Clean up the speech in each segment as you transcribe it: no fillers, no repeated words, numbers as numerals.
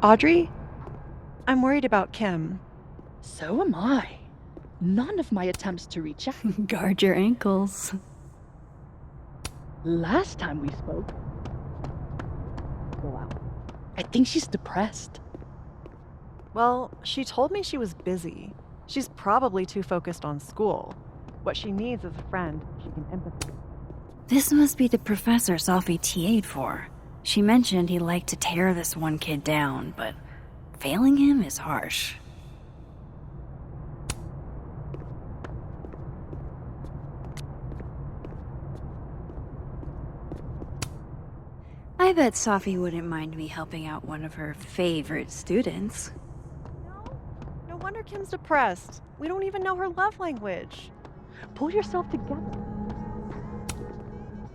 Audrey? I'm worried about Kim. So am I. None of my attempts to reach out. Guard your ankles. Last time we spoke... Wow. I think she's depressed. Well, she told me she was busy. She's probably too focused on school. What she needs is a friend she can empathize with. This must be the professor Safi TA'd for. She mentioned he liked to tear this one kid down, but failing him is harsh. I bet Safi wouldn't mind me helping out one of her favorite students. No wonder Kim's depressed. We don't even know her love language. Pull yourself together.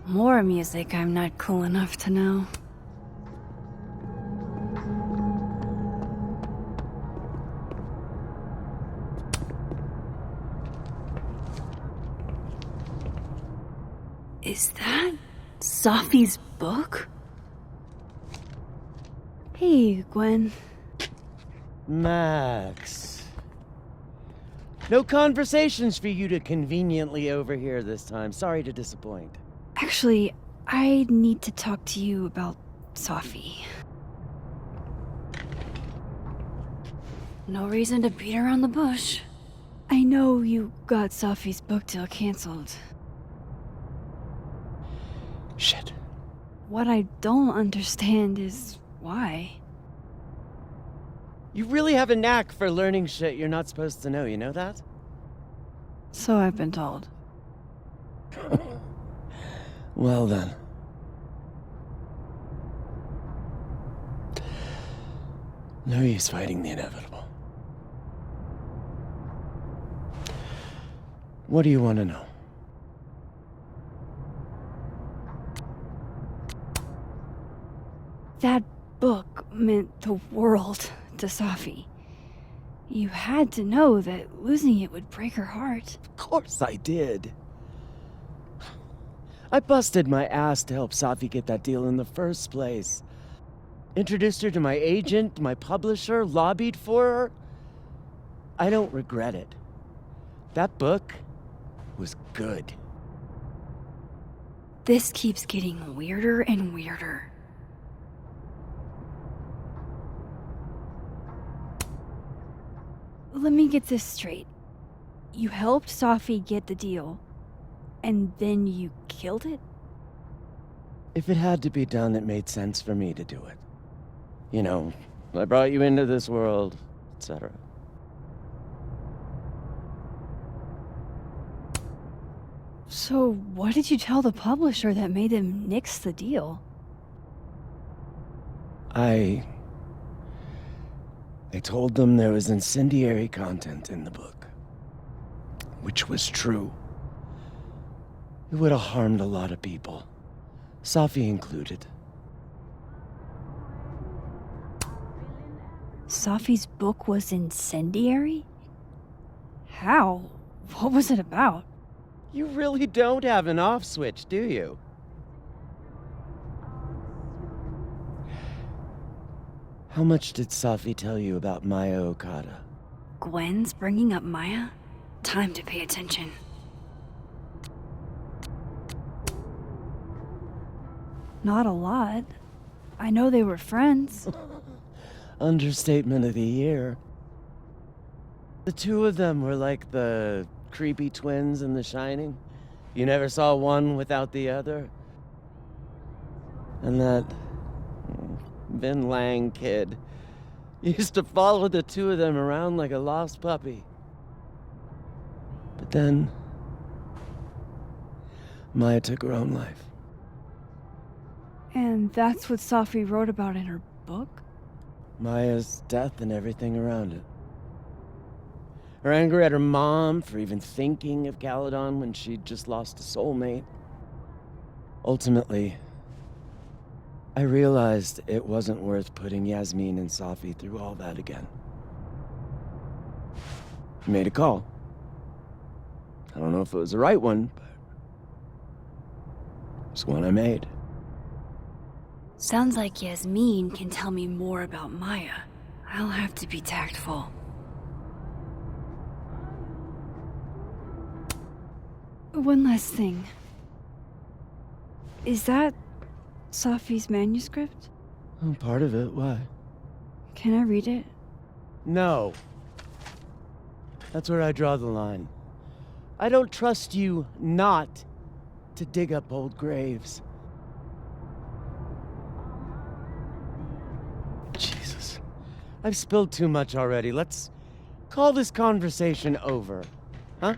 More music I'm not cool enough to know. Is that Safi's book? Hey, Gwen. Max. No conversations for you to conveniently overhear this time. Sorry to disappoint. Actually, I need to talk to you about Safi. No reason to beat around the bush. I know you got Safi's book deal canceled. Shit. What I don't understand is why. You really have a knack for learning shit you're not supposed to know, you know that? So I've been told. Well then. No use fighting the inevitable. What do you want to know? That book meant the world to Safi. You had to know that losing it would break her heart. Of course I did. I busted my ass to help Safi get that deal in the first place. Introduced her to my agent, my publisher, lobbied for her. I don't regret it. That book was good. This keeps getting weirder and weirder. Let me get this straight. You helped Safi get the deal, and then you killed it? If it had to be done, it made sense for me to do it. You know, I brought you into this world, etc. So what did you tell the publisher that made them nix the deal? I told them there was incendiary content in the book. Which was true. It would have harmed a lot of people. Safi included. Safi's book was incendiary? How? What was it about? You really don't have an off switch, do you? How much did Safi tell you about Maya Okada? Gwen's bringing up Maya? Time to pay attention. Not a lot. I know they were friends. Understatement of the year. The two of them were like the creepy twins in The Shining. You never saw one without the other. And that Vin Lang kid used to follow the two of them around like a lost puppy. But then Maya took her own life. And that's what Safi wrote about in her book? Maya's death and everything around it. Her anger at her mom for even thinking of Caledon when she'd just lost a soulmate. Ultimately, I realized it wasn't worth putting Yasmin and Safi through all that again. I made a call. I don't know if it was the right one, but it was one I made. Sounds like Yasmin can tell me more about Maya. I'll have to be tactful. One last thing. Is that Safi's manuscript? Oh, part of it. Why? Can I read it? No. That's where I draw the line. I don't trust you not to dig up old graves. Jesus. I've spilled too much already. Let's call this conversation over. Huh?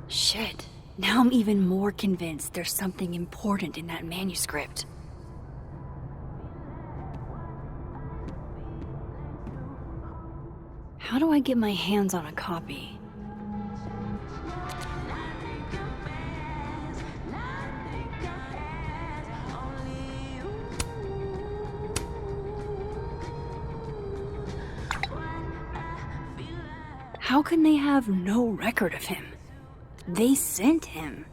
Shit. Now I'm even more convinced there's something important in that manuscript. How do I get my hands on a copy? How can they have no record of him? They sent him.